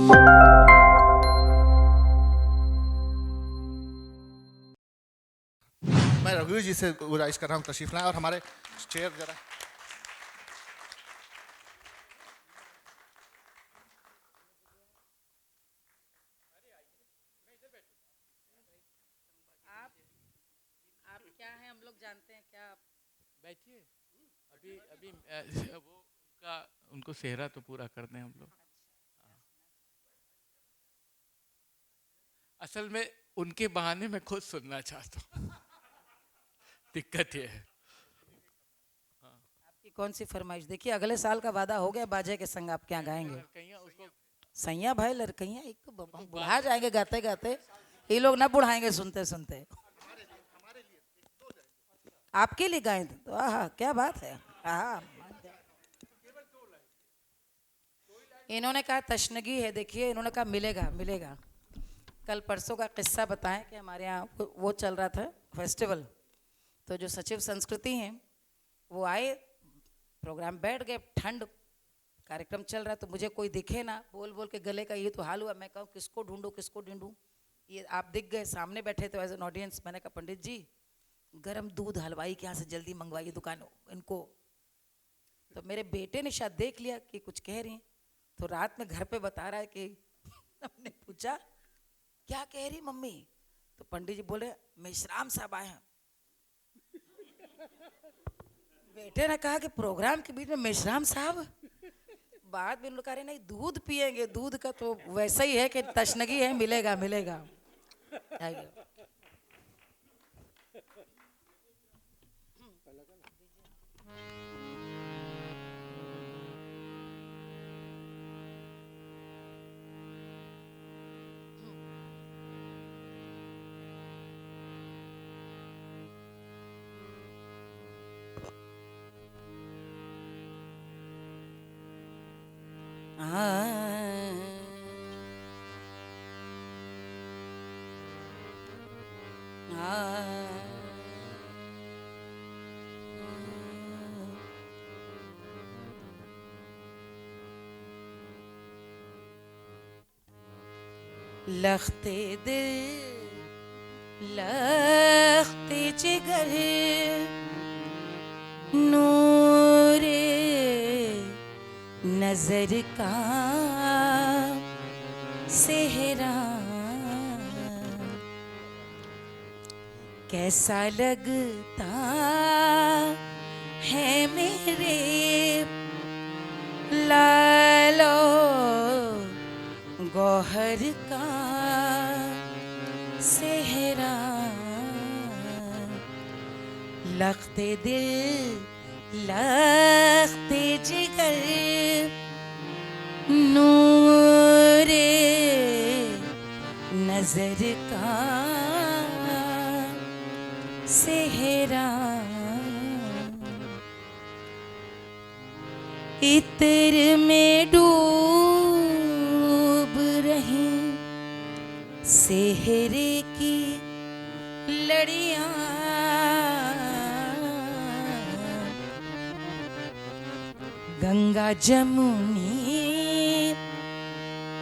मैं रघुवीर जी से गुजारिश कर रहा हूँ तशरीफ लाएं और हमारे चेयर जरा। आप क्या है, हम लोग जानते हैं क्या आप? बैठिए। अभी अभी वो उनको सेहरा तो पूरा कर दें हम लोग। असल में उनके बहाने मैं खुद सुनना चाहता हूँ। दिक्कत ये है। आपकी कौन सी फरमाइश? देखिए अगले साल का वादा हो गया, बाजे के संग आपके यहाँ गाएंगे। उसको सैया भाई लड़कैया, एक तो हम बुढ़ा जाएंगे गाते गाते, ये लोग ना बुढ़ाएंगे सुनते सुनते। आपके लिए गाएं तो आहा क्या बात है। आहा, इन्होंने कहा तशनगी है, देखिए इन्होंने कहा मिलेगा मिलेगा। कल परसों का किस्सा बताएं कि हमारे यहाँ वो चल रहा था फेस्टिवल, तो जो सचिव संस्कृति हैं वो आए, प्रोग्राम बैठ गए, ठंड, कार्यक्रम चल रहा है, तो मुझे कोई दिखे ना, बोल बोल के गले का ये तो हाल हुआ। मैं कहूँ किसको ढूंढूं किसको ढूंढूं, ये आप दिख गए, सामने बैठे थे एज एन ऑडियंस। मैंने कहा पंडित जी गरम दूध हलवाई के यहाँ से जल्दी मंगवाइए दुकान इनको। तो मेरे बेटे ने शायद देख लिया कि कुछ कह रही हैं, तो रात में घर पे बता रहा है कि हमने पूछा क्या कह रही मम्मी, तो पंडित जी बोले मेश्राम साहब आए हैं। बेटे ने कहा कि प्रोग्राम के बीच में मेश्राम साहब। बाद में उन्होंने कहा नहीं दूध पिएंगे, दूध का तो वैसा ही है कि तशनगी है, मिलेगा मिलेगा। लखते दिल लखते जिगर नूरे नजर का सेहरा कैसा लगता है मेरे लालो गौहर का सेहरा। लखते दिल लखते जिगर नूरे नजर का सेहरा। इत्र में डूब रही सेहरे की लड़ियां, गंगा जमुनी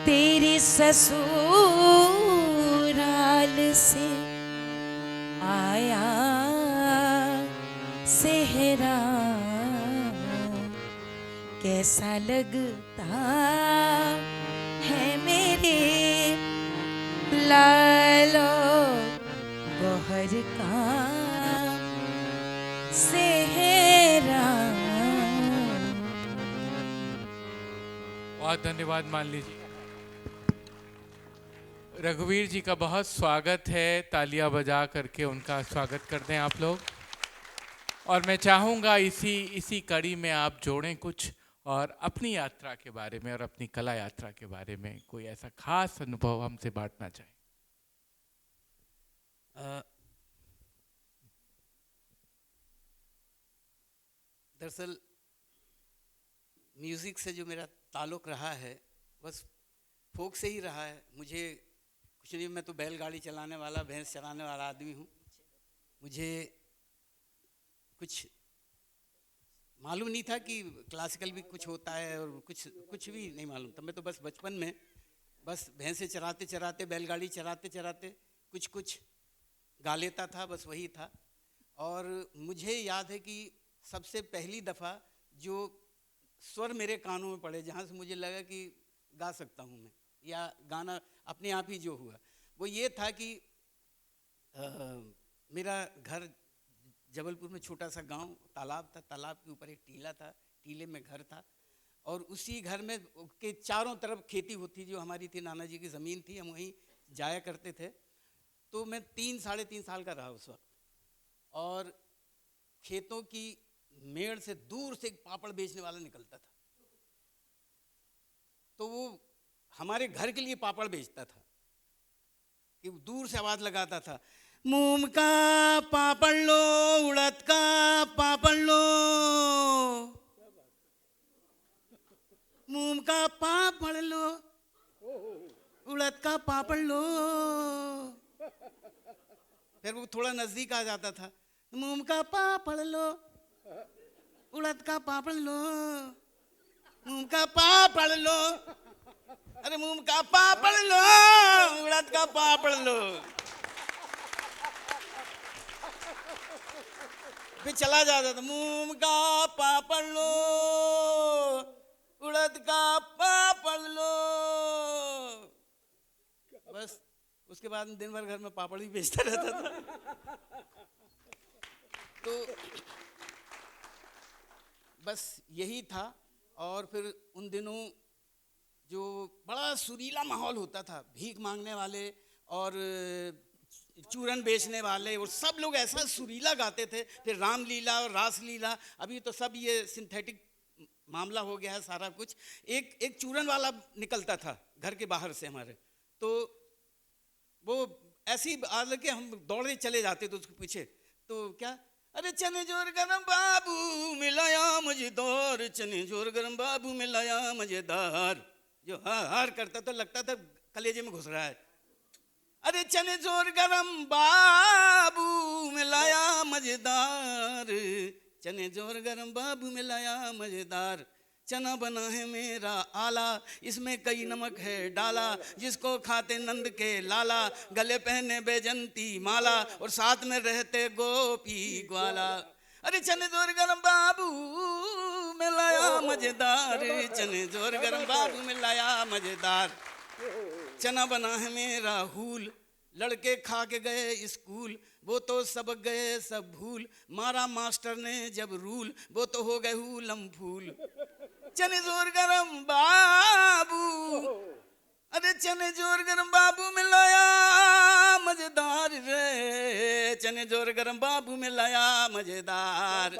तेरी ससुराल से आया सेहरा। कैसा लगता है मेरे लालो गौहर का सेहरा। बहुत धन्यवाद मान लीजिए। रघुवीर जी का बहुत स्वागत है, तालियां बजा करके उनका स्वागत करते हैं आप लोग। और मैं चाहूँगा इसी कड़ी में आप जोड़ें कुछ और अपनी यात्रा के बारे में और अपनी कला यात्रा के बारे में कोई ऐसा खास अनुभव हमसे बांटना चाहें। दरअसल म्यूज़िक से जो मेरा ताल्लुक़ रहा है बस फोक से ही रहा है। मुझे कुछ नहीं, मैं तो बैलगाड़ी चलाने वाला, भैंस चलाने वाला आदमी हूँ। मुझे कुछ मालूम नहीं था कि क्लासिकल भी कुछ होता है और कुछ भी नहीं मालूम था। मैं तो बस बचपन में बस भैंसे चराते चराते, बैलगाड़ी चराते चराते कुछ कुछ गा लेता था, बस वही था। और मुझे याद है कि सबसे पहली दफ़ा जो स्वर मेरे कानों में पड़े, जहाँ से मुझे लगा कि गा सकता हूँ मैं, या गाना अपने आप ही जो हुआ, वो ये था कि मेरा घर जबलपुर में छोटा सा गांव, तालाब था, तालाब के ऊपर एक टीला था, टीले में घर था, और उसी घर में के चारों तरफ खेती होती जो हमारी थी, नाना जी की ज़मीन थी, हम वहीं जाया करते थे। तो मैं 3 साढ़े 3 साल का रहा उस वक्त, और खेतों की मेड़ से दूर से एक पापड़ बेचने वाला निकलता था, तो वो हमारे घर के लिए पापड़ बेचता था कि दूर से आवाज़ लगाता था, मूंग का पापड़ लो, उड़द का पापड़ लो, मूंग का पापड़ लो, उड़द का पापड़ लो। फिर वो थोड़ा नजदीक आ जाता था, मूंग का पापड़ लो, उड़द का पापड़ लो, मूंग का पापड़ लो, अरे मूंग का पापड़ लो, उड़द का पापड़ लो। फिर चला जाता था, मूंग का पापड़ लो, उड़द का पापड़ लो। बस उसके बाद दिन भर घर में पापड़ ही बेचता रहता था। तो बस यही था। और फिर उन दिनों जो बड़ा सुरीला माहौल होता था, भीख मांगने वाले और चूरन बेचने वाले, और सब लोग ऐसा सुरीला गाते थे। फिर रामलीला और रासलीला, अभी तो सब ये सिंथेटिक मामला हो गया है सारा कुछ। एक चूरन वाला निकलता था घर के बाहर से हमारे, तो वो ऐसी आदत के हम दौड़े चले जाते थे उसके पीछे। तो क्या, अरे चने जोर गरम बाबू मिलाया मजेदार, चने जोर गरम बाबू मिलाया मजेदार, जो हार करता तो लगता था कलेजे में घुस रहा है। अरे चने जोर गरम बाबू मिलाया मजेदार, चने जोर गरम बाबू मिलाया मजेदार, चना बना है मेरा आला, इसमें कई नमक है डाला, जिसको खाते नंद के लाला, गले पहने बैजंती माला, और साथ में रहते गोपी ग्वाला। अरे चने जोर गरम बाबू मिलाया मजेदार, चने जोर गरम बाबू मिलाया मजेदार, चना बना है मेरा हूल, लड़के खा के गए स्कूल, वो तो सबक गए सब भूल, मारा मास्टर ने जब रूल, वो तो हो गए हूलम फूल। चने जोर गरम बाबू, अरे चने जोर गरम बाबू मिलाया मजेदार रे, चने जोर गरम बाबू मिलाया मजेदार,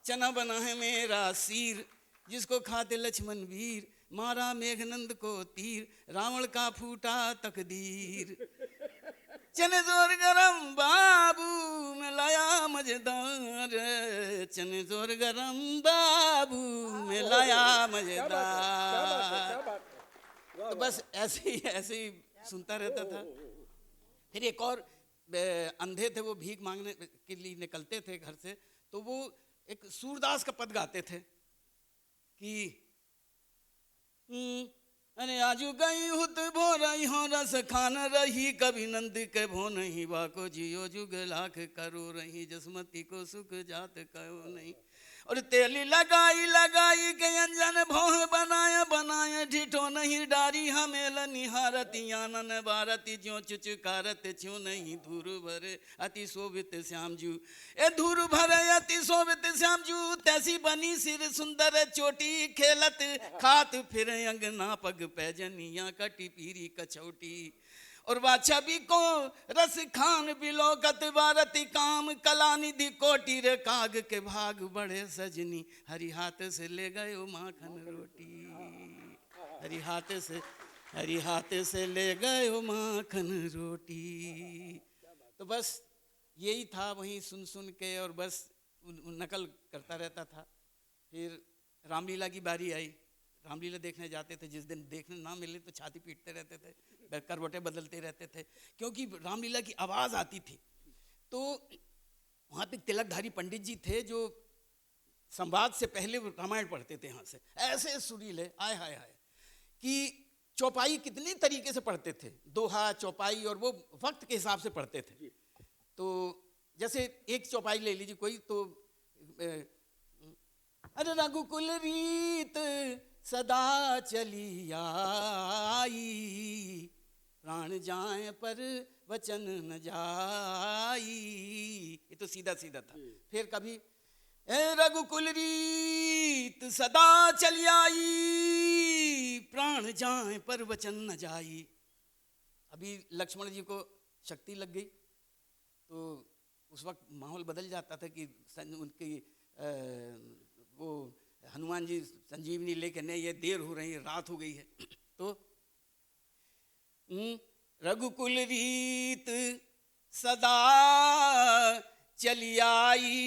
चना बना है मेरा सीर, जिसको खाते लक्ष्मण वीर, मारा मेघनंद को तीर, रावण का फूटा तकदीर। चने जोर गरम बाबू मिलाया मजेदार, चने जोर गरम बाबू मिलाया मजेदार। तो बस ऐसे ही सुनता रहता था। फिर एक और अंधे थे, वो भीख मांगने के लिए निकलते थे घर से, तो वो एक सूरदास का पद गाते थे कि अरे आजू गई हुत भो रही हो रस खान रही, कभी नंद के भो नहीं, वाको जियो जुग लाख करो रही, जसमती को सुख जात कहो नहीं। और तेली लगाई लगाई के अंजन भोह बनाया बनाया, ढिठो नहीं डारी हमेल निहारती, आनन भारती ज्यो चुचकारत छो नहीं, धूर भरे अति शोभित श्याम जू, ए धूर भरे अति शोभित श्याम जू, तैसी बनी सिर सुंदर चोटी, खेलत खात फिर अंगना पग पैजनिया, कटी पीरी कछौटी, और वाछबी को रस खान बिलोकत भारती, काम कला निधि कोटि रे, काग के भाग बढ़े सजनी, हरि हाथ से ले गए माखन रोटी, हरि हाथ से ले गए माखन रोटी। तो बस यही था, वहीं सुन सुन के और बस नकल करता रहता था। फिर रामलीला की बारी आई, रामलीला देखने जाते थे, जिस दिन देखने ना मिले तो छाती पीटते रहते थे, करवटें बदलते रहते थे, क्योंकि रामलीला की आवाज़ आती थी। तो वहाँ पे तिलकधारी पंडित जी थे जो संवाद से पहले रामायण पढ़ते थे यहाँ से, ऐसे सुरीले आय हाय हाय कि चौपाई कितनी तरीके से पढ़ते थे, दोहा चौपाई, और वो वक्त के हिसाब से पढ़ते थे। तो जैसे एक चौपाई ले लीजिए कोई, तो अरे रघुकुल रीत सदा चली आई, प्राण जाए पर वचन न जाई। ये तो सीधा सीधा था। फिर कभी रघुकुल रीत सदा चली आई, प्राण जाए पर वचन न जाई। अभी लक्ष्मण जी को शक्ति लग गई, तो उस वक्त माहौल बदल जाता था कि उनकी वो हनुमान जी संजीवनी लेके, नहीं ये देर हो रही है, रात हो गई है। तो रघुकुल रीत सदा चली आई,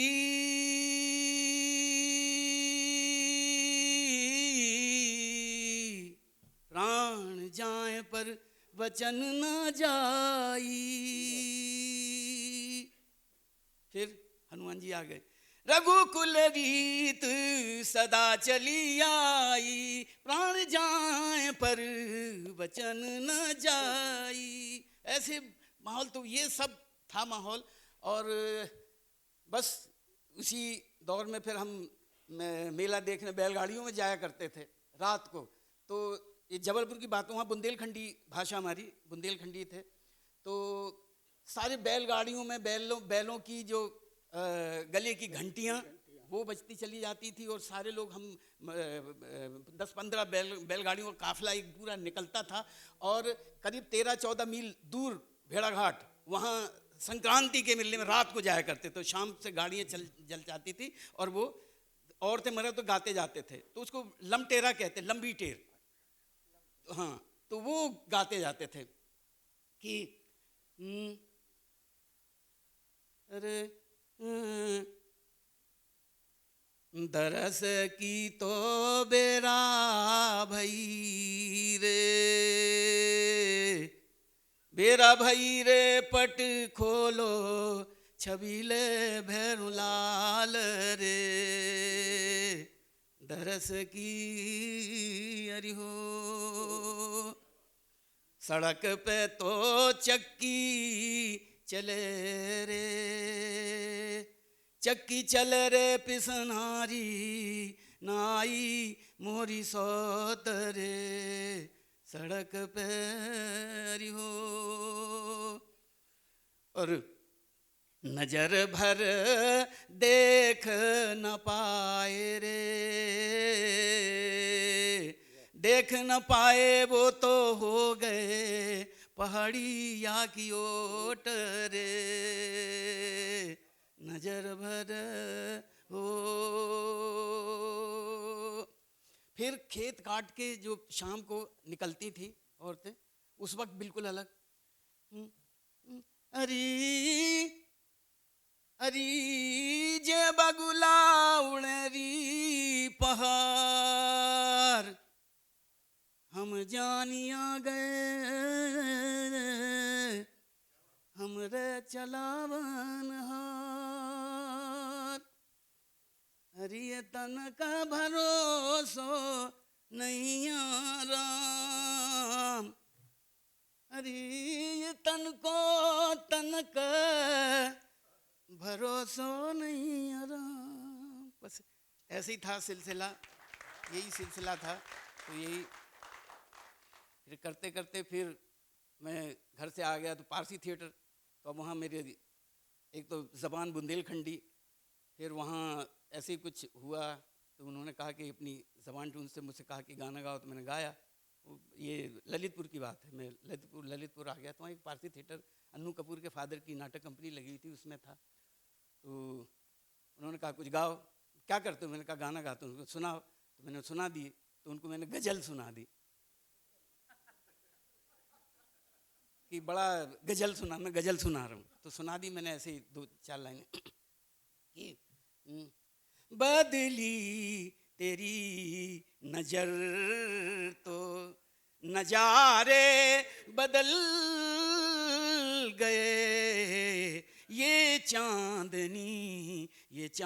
प्राण जाए पर वचन न जाई। फिर हनुमान जी आ गए, रघुकुल रीत सदा चली आई, प्राण जाए पर वचन न जाई। ऐसे माहौल, तो ये सब था माहौल। और बस उसी दौर में फिर हम मेला देखने बैलगाड़ियों में जाया करते थे रात को। तो ये जबलपुर की बात, वहाँ बुंदेलखंडी भाषा, हमारी बुंदेलखंडी थे। तो सारे बैलगाड़ियों में बैलों की जो गले की घंटियाँ वो बजती चली जाती थी, और सारे लोग हम 10-15 बैलगाड़ियों का काफिला एक पूरा निकलता था। और करीब 13-14 मील दूर भेड़ाघाट, वहाँ संक्रांति के मेले में रात को जाया करते। तो शाम से गाड़ियाँ जल जाती थी, और वो औरतें मर्द तो गाते जाते थे, तो उसको लमटेरा कहते, लंबी टेर। हाँ, तो वो गाते जाते थे कि अरे दरस की तो बेरा भई रे, बेरा भई रे, पट खोलो छबीले भैरू लाल रे, दरस की अरि हो। सड़क पे तो चक्की चले रे, चक्की चल रे पिसनारी, नाई मोरी सौत रे, सड़क पे अरि हो। और नजर भर देख न पाए रे, देख न पाए वो तो हो गए पहाड़िया की ओट रे, नजर भर हो। फिर खेत काट के जो शाम को निकलती थी औरतें, उस वक्त बिल्कुल अलग। अरी अरी जे बगुला उड़री पहाड़, हम जानिया गए हमरे चलावन हार। हरिय तन का भरोसो नहीं राम, हरिय तन को तन का भरोसो नहीं राम। बस ऐसे ही था सिलसिला, यही सिलसिला था। तो यही फिर करते करते फिर मैं घर से आ गया तो पारसी थिएटर, तो अब वहाँ मेरे एक तो ज़बान बुंदेलखंडी, फिर वहाँ ऐसे ही कुछ हुआ तो उन्होंने कहा कि अपनी ज़बान टून से मुझसे कहा कि गाना गाओ, तो मैंने गाया। ये ललितपुर की बात है, मैं ललितपुर आ गया तो वहाँ एक पारसी थिएटर, अन्नू कपूर के फादर की नाटक कंपनी लगी हुई थी, उसमें था। तो उन्होंने कहा कुछ गाओ, क्या करते हो? मैंने कहा गाना गाता हूँ, सुनाओ। तो मैंने सुना दी, तो उनको मैंने गज़ल सुना दी कि बड़ा गज़ल सुना, मैं गज़ल सुना रहा हूँ। तो सुना दी मैंने ऐसे ही 2-4 लाइनें कि बदली तेरी नजर तो नजारे बदल गए, ये चांदनी ये चांद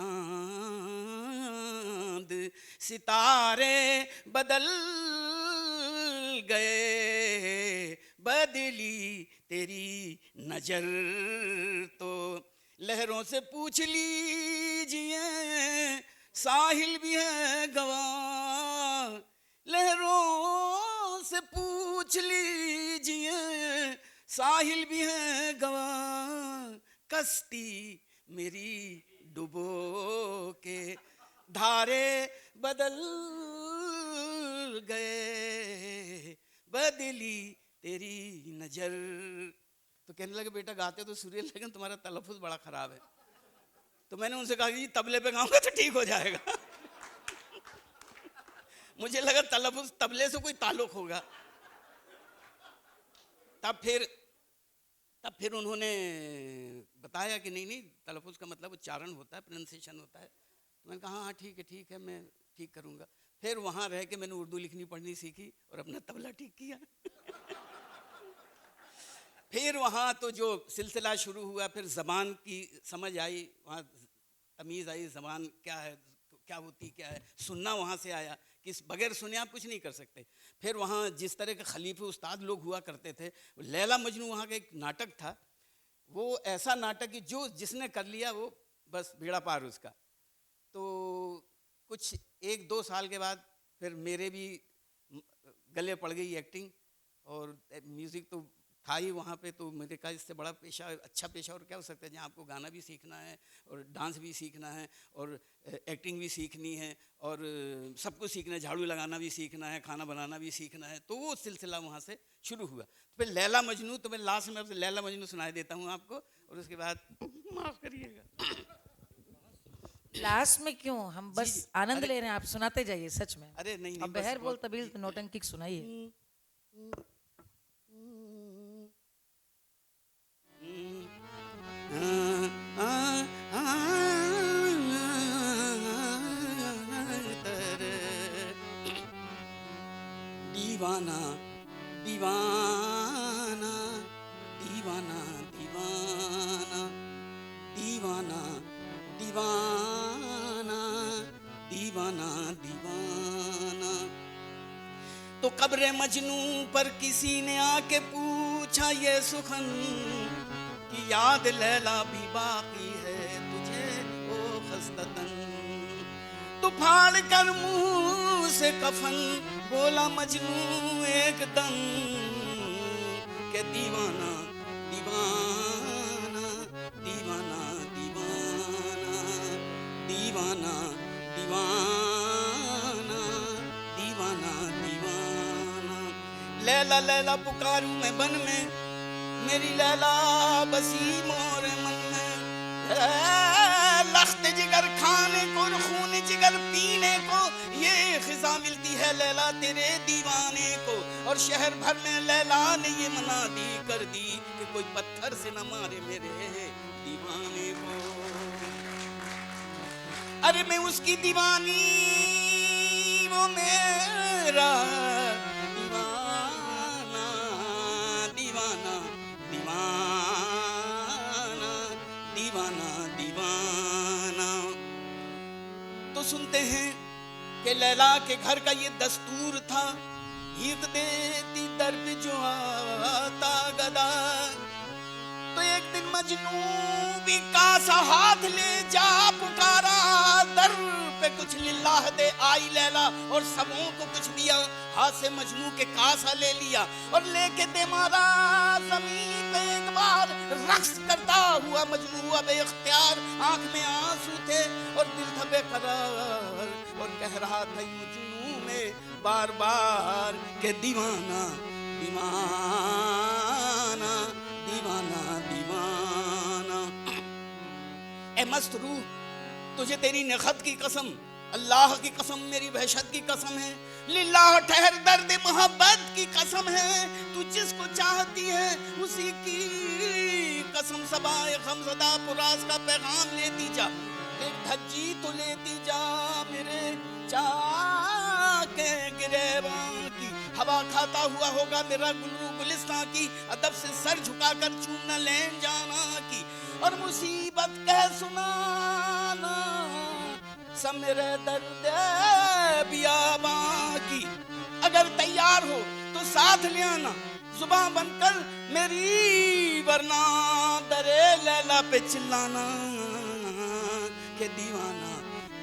सितारे बदल गए, बदली तेरी नजर तो लहरों से पूछ लीजिए साहिल भी है गवाह, लहरों से पूछ लीजिए साहिल भी है गवाह, कश्ती मेरी डुबो के धारे बदल गए, बदली तेरी नजर। तो कहने लगे बेटा गाते तो सुरील लेकिन तुम्हारा तलफ़ुज़ बड़ा ख़राब है। तो मैंने उनसे कहा कि तबले पे गाऊंगा तो ठीक हो जाएगा। मुझे लगा तलफ़ुज़ तबले से कोई ताल्लुक़ होगा। तब फिर उन्होंने बताया कि नहीं तलफ़ुज़ का मतलब उच्चारण होता है, प्रोनाउंसिएशन होता है। तो मैंने कहा हाँ ठीक है मैं ठीक करूँगा। फिर वहाँ रह के मैंने उर्दू लिखनी पढ़नी सीखी और अपना तबला ठीक किया। फिर वहाँ तो जो सिलसिला शुरू हुआ, फिर ज़बान की समझ आई, वहाँ तमीज़ आई, ज़बान क्या है, क्या होती क्या है, सुनना वहाँ से आया कि बगैर सुने आप कुछ नहीं कर सकते। फिर वहाँ जिस तरह के खलीफे उस्ताद लोग हुआ करते थे, लैला मजनू वहाँ का एक नाटक था, वो ऐसा नाटक कि जो जिसने कर लिया वो बस बेड़ा पार उसका। तो कुछ 1-2 साल के बाद फिर मेरे भी गले पड़ गई एक्टिंग, और म्यूज़िक तो था ही वहाँ पे। तो मेरे का इससे बड़ा पेशा, अच्छा पेशा और क्या हो सकता है, जहाँ आपको गाना भी सीखना है और डांस भी सीखना है और एक्टिंग भी सीखनी है और सब कुछ सीखना है, झाड़ू लगाना भी सीखना है, खाना बनाना भी सीखना है। तो वो सिलसिला वहाँ से शुरू हुआ। तो फिर लैला मजनू, तो मैं लास्ट में लैला मजनू सुनाई देता हूँ आपको, और उसके बाद माफ़ करिएगा। लास्ट में क्यों, हम बस आनंद ले रहे हैं, आप सुनाते जाइए सच में। अरे नहीं, अब बहर बोल तबील नौटंकी सुनाइए। दीवाना दीवाना दीवाना दीवाना दीवाना दीवाना दीवाना दीवाना। तो कब्र मजनू पर किसी ने आके पूछा ये सुखन कि याद लैला भी बाकी है तुझे ओ खस्ततन। तो फाड़ कर मुंह से कफन बोला मजनू एकदम के दीवाना दीवाना दीवाना दीवाना दीवाना दीवाना दीवाना दीवाना। लैला लैला पुकारूं मैं बन में, मेरी लैला बसी मोर मन में। लख्त जिगर खाने को, खून जिगर पीने को, ये खिजा मिलती है लैला तेरे दीवाने को। और शहर भर में लैला ने ये मना दी कर दी कि कोई पत्थर से न मारे मेरे दीवाने को। अरे मैं उसकी दीवानी, वो मेरा दीवाना दीवाना दीवाना दीवाना दीवाना। तो सुनते हैं कि लैला के घर का ये दस्तूर था, हीक देती दर पे जो आता गदा। तो एक दिन मजनू भी कासा हाथ ले जा पुकारा, दर पे कुछ लिल्लाह दे आई लैला और सबों को कुछ दिया। हाथ से मजनू के कासा ले लिया और लेके दे मारा जमीन पे एक बार। रक्स करता हुआ मजनू अब इख्तियार, आंख में आंसू थे और दिल था बेकरार, और कह रहा था यूं जुनू में बार बार के दीवाना दीवाना दीवाना दीवाना। ए मस्त रूह, तुझे तेरी नखत की कसम, अल्लाह की कसम, मेरी वहशत की कसम है, लिल्लाह ठहर दर्द मोहब्बत की कसम है। तू जिसको चाहती है उसी की कसम, सबाए खमज़दा पुरास का पैगाम लेती जा, एक धज्जी तो लेती जा मेरे चाह के गिरेबान की। हवा खाता हुआ होगा मेरा गुलू गुलिस्तां की, अदब से सर झुकाकर चूमना लेन जाना की, और मुसीबत कह सुनाना सब मेरे दर्द बियाबां की। अगर तैयार हो तो साथ ले आना, जुबां बनकर मेरी, वरना दरे लैला पे चिल्लाना के दीवाना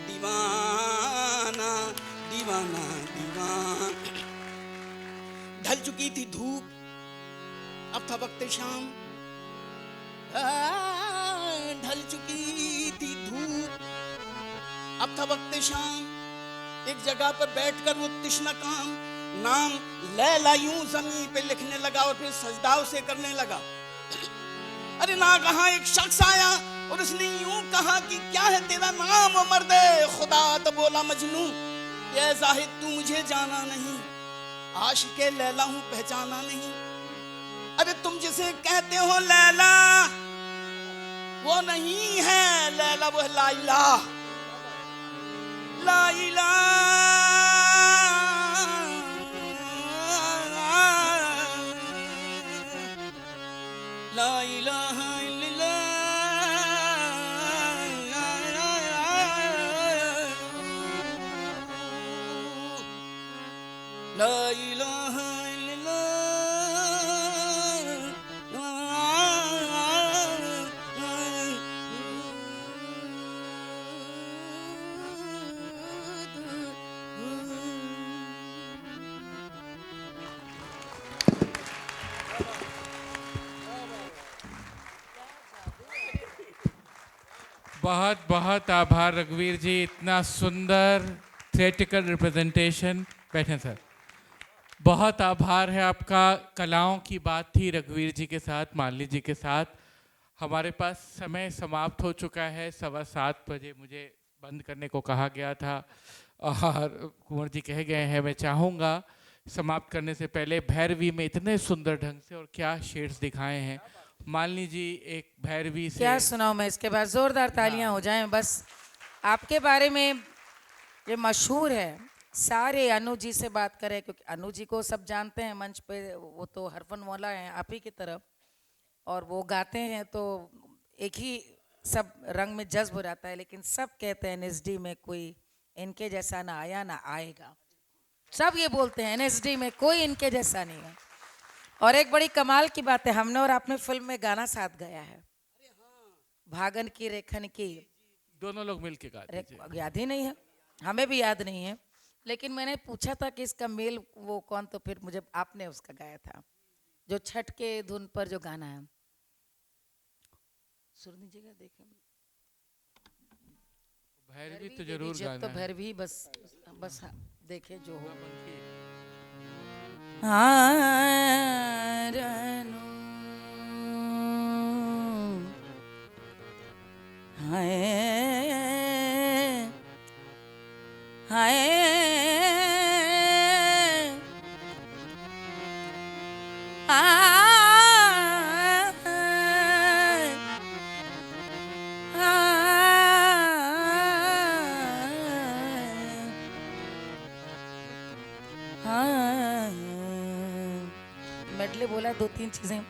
दीवाना दीवाना दीवाना। ढल चुकी थी धूप, अब था वक्त शाम। ढल चुकी थी धूप, अब था वक्त शाम। एक जगह पर बैठकर वो तिश्ना काम नाम लैला यूं जमीन पे लिखने लगा और फिर सजदा उसे करने लगा। अरे ना कहा एक शख्स आया और उसने यूं कहा कि क्या है तेरा नाम ओ मर्दे खुदा। तो बोला मजनू, ये जाहिद तू मुझे जाना नहीं, आशिके लैला हूं पहचाना नहीं। अरे तुम जिसे कहते हो लैला वो नहीं है लैला, वो है लाइला। लाइला ला इलाहा इल्लल्लाह, ला इलाहा बहुत बहुत आभार रघुवीर जी, इतना सुंदर थिएटिकल रिप्रेजेंटेशन। बैठें सर। बहुत आभार है आपका। कलाओं की बात थी रघुवीर जी के साथ, मालिनी जी के साथ। हमारे पास समय समाप्त हो चुका है। 7:15 बजे मुझे बंद करने को कहा गया था और कुंवर जी कह गए हैं। मैं चाहूँगा समाप्त करने से पहले भैरवी में इतने सुंदर ढंग से और क्या शेड्स दिखाए हैं। मालिनी जी एक भैरवी से क्या सुनाऊं मैं, इसके बाद जोरदार तालियां हो जाएं। बस आपके बारे में ये मशहूर है, सारे अनु जी से बात करें क्योंकि अनु जी को सब जानते हैं मंच पे, वो तो हरफन मौला हैं आप ही की तरफ, और वो गाते हैं तो एक ही सब रंग में जज्ब हो जाता है। लेकिन सब कहते हैं एनएसडी में कोई इनके जैसा ना आया ना आएगा, सब ये बोलते हैं एनएसडी में कोई इनके जैसा नहीं है। और एक बड़ी कमाल की बात है, हमने और आपने फिल्म में गाना साथ गाया है, भागन की रेखन की, दोनों लोग मिलके गाते थे। याद ही नहीं है, हमें भी याद नहीं है। लेकिन मैंने पूछा था कि इसका मेल वो कौन, तो फिर मुझे आपने उसका गाया था, जो छठ के धुन पर जो गाना है। सुर दीजिएगा, देखें भैरवी तो जरूर गाना तो है। भैरवी बस देखे जो हो। मेडले बोला 2-3 चीजें।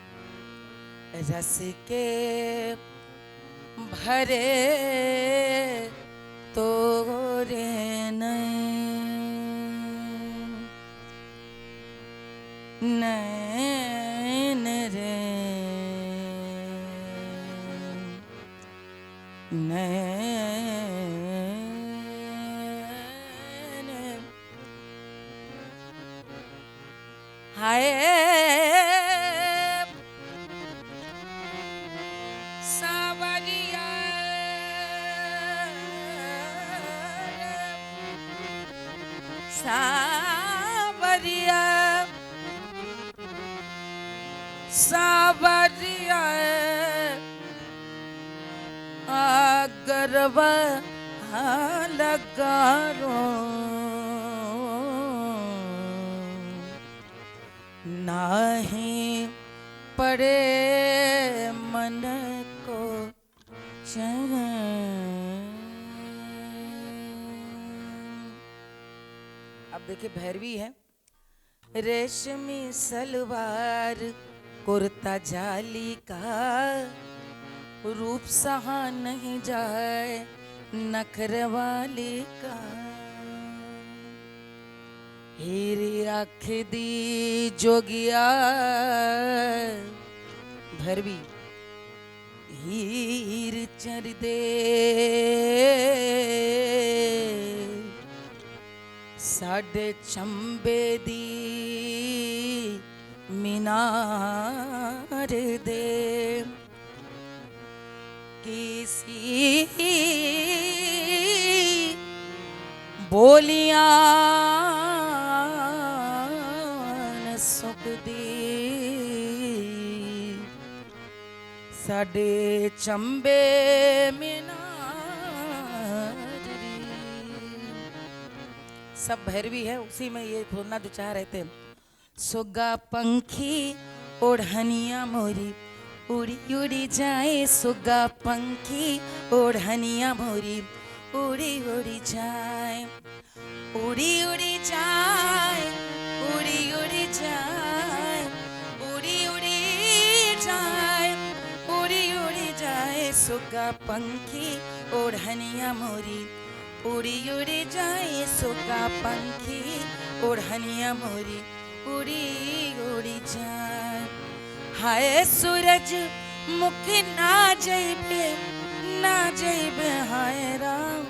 रस के भरे तोरे नैन रे नैन, हाय सावरिया सावरिया सावरिया गरबा लगारो नाही पड़े मन को चैन। अब देखिए भैरवी है। रेशमी सलवार कुर्ता जाली का, रूप सहा नहीं जाए नखरवाली का। हीरी अख दी जोगिया भरवी हीर चर दे साडे चंबे दी मीनार दे किसी बोलियां न सुकदी साडे चंबे मीनार दी। सब भैरवी है, उसी में ये बोलना जो चाह रहे थे। सुगा पंखी ओढ़निया मोरी उड़ी उड़ी जाए, सुगा पंखी ओढ़निया मोरी उड़ी उड़ी जाए, उड़ी उड़ी जाए, उड़ी उड़ी जाए, उड़ी उड़ी जाए, उड़ी उड़ी जाए, सुगा पंखी ओढ़निया मोरी उड़ी उड़ी जाए, सुगा पंखी ओढ़निया मोरी उड़ी उड़ी जाए। हाय सूरज मुख ना जइबे ना जइबे, हाय राम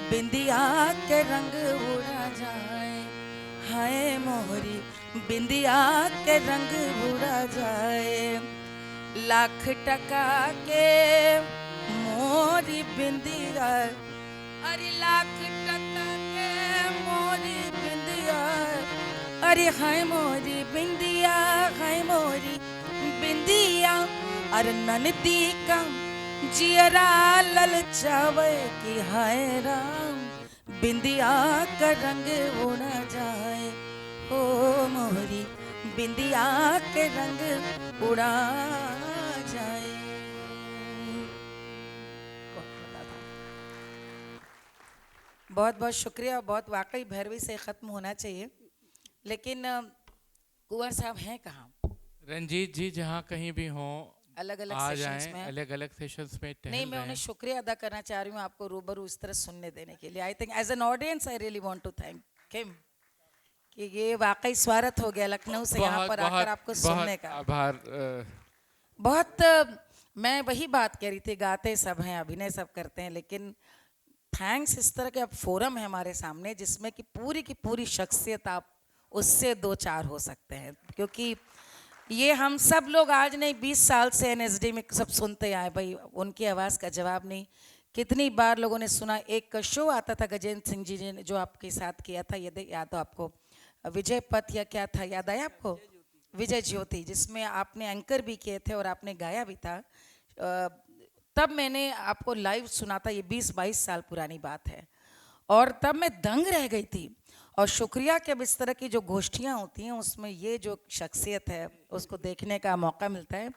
बिंदिया के रंग उड़ा जाए, हाय मोरी बिंदिया के रंग उड़ा जाए। लाख टका के मोरी बिंदिया, अरे लाख टका के मोरी बिंदिया, अरे हाय मोरी बिंदिया, हाय मोरी बिंदिया। अरे ननदी का जियरा ललचावे कि हाय राम बिंदिया का रंग उड़ा जाए, ओ मोरी बिंदिया के रंग उड़ा जाए। बहुत बहुत शुक्रिया। बहुत वाकई भैरवी से ख़त्म होना चाहिए, लेकिन कुंवर साहब हैं कहाँ? रंजीत जी जहाँ कहीं भी हों अलग अलग आ सेशंस जाएं, में। अलग अलग सेशंस में टहल नहीं, मैं रहे उन्हें हैं। शुक्रिया अदा करना चाह रही हूँ आपको रूबरू इस तरह सुनने देने के लिए। I think as an audience I really want to thank him कि ये वाकई स्वार्थ हो गया लखनऊ से यहाँ बहुत पर आकर आपको सुनने बहुत का। आभार। बहुत मैं वही बात कह रही थी, गाते सब हैं, अभिनय सब करते हैं, लेकिन थैंक्स इस तरह के अब फोरम है हमारे सामने जिसमें कि पूरी की पूरी शख्सियत आप उससे दो चार हो सकते हैं, क्योंकि ये हम सब लोग आज नहीं 20 साल से एनएसडी में सब सुनते आए भाई, उनकी आवाज़ का जवाब नहीं। कितनी बार लोगों ने सुना, एक शो आता था गजेंद्र सिंह जी ने जो आपके साथ किया था, ये याद हो आपको, विजय पथ या क्या था, याद आया आपको? विजय ज्योति, जिसमें आपने एंकर भी किए थे और आपने गाया भी था। तब मैंने आपको लाइव सुना था, ये 20-22 साल पुरानी बात है, और तब मैं दंग रह गई थी। और शुक्रिया कि अब इस तरह की जो गोष्ठियाँ होती हैं उसमें ये जो शख्सियत है उसको देखने का मौका मिलता है,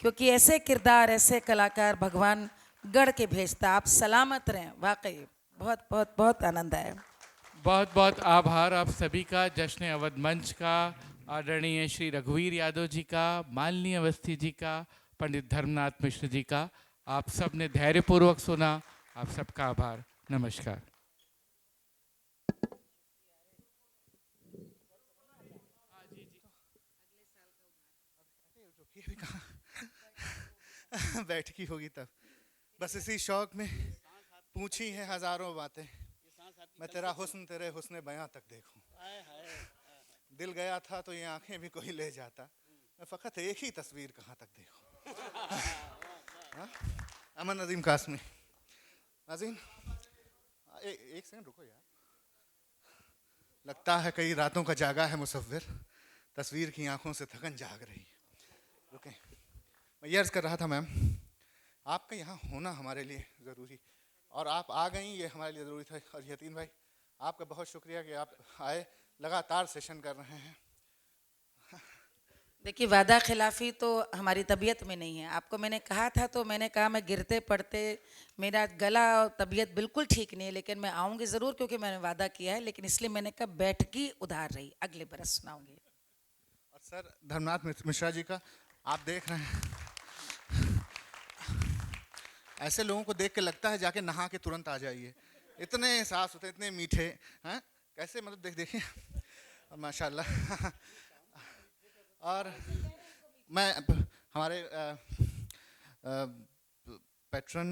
क्योंकि ऐसे किरदार, ऐसे कलाकार भगवान गढ़ के भेजता। आप सलामत रहें, वाकई बहुत बहुत बहुत आनंद आया। बहुत बहुत आभार आप सभी का, जश्न अवध मंच का, आदरणीय श्री रघुवीर यादव जी का, मालिनी अवस्थी जी का, पंडित धर्मनाथ मिश्र जी का। आप सब ने धैर्यपूर्वक सुना, आप सबका आभार। नमस्कार। बैठकी होगी तब। बस इसी शौक में पूछी है हजारों बातें, मैं तेरा हुस्न तेरे हुस्न बयां तक देखूं। दिल गया था तो ये आंखें भी कोई ले जाता, मैं फकत एक ही तस्वीर कहाँ तक देखूं। अमन नदीम कासमी। नाज़रीन एक सेकंड रुको यार, लगता है कई रातों का जागा है मुसव्विर, तस्वीर की आंखों से थकन जाग रही है। रुके, मैं ये अर्ज़ कर रहा था मैम, आपका यहाँ होना हमारे लिए ज़रूरी, और आप आ गई ये हमारे लिए ज़रूरी था। और यतीन भाई आपका बहुत शुक्रिया कि आप आए, लगातार सेशन कर रहे हैं। देखिए, वादा खिलाफी तो हमारी तबीयत में नहीं है। आपको मैंने कहा था, तो मैंने कहा मैं गिरते पड़ते, मेरा गला और तबीयत बिल्कुल ठीक नहीं है, लेकिन मैं आऊँगी ज़रूर क्योंकि मैंने वादा किया है। लेकिन इसलिए मैंने कहा बैठकी उधार रही, अगले बरस सुनाऊंगी। और सर धर्मनाथ मिश्रा जी का आप देख रहे हैं, ऐसे लोगों को देख के लगता है जाके नहा के तुरंत आ जाइए, इतने साफ सुथरे, इतने मीठे हैं। कैसे मतलब देखिए माशाल्लाह। और मैं हमारे पैट्रन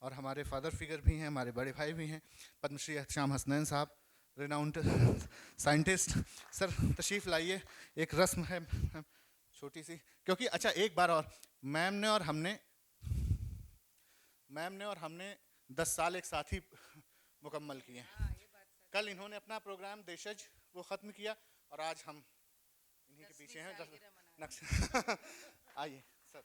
और हमारे फादर फिगर भी हैं, हमारे बड़े भाई भी हैं, पद्मश्री एहतशाम हसनैन साहब, रिनाउंड साइंटिस्ट। सर तशरीफ़ लाइए, एक रस्म है छोटी सी, क्योंकि अच्छा एक बार और मैम ने और हमने 10 साल एक साथ ही मुकम्मल किए। कल इन्होंने अपना प्रोग्राम देशज वो ख़त्म किया और आज हम इन्हीं के पीछे हैं। नक्शा आइए सर।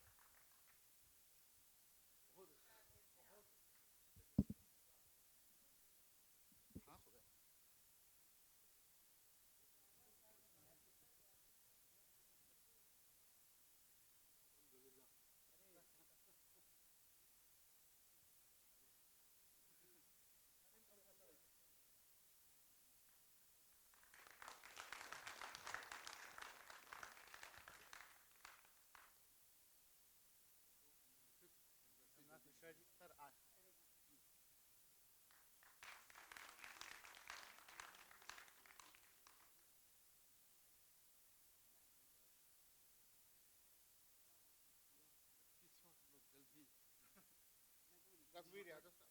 रघुवीर यादव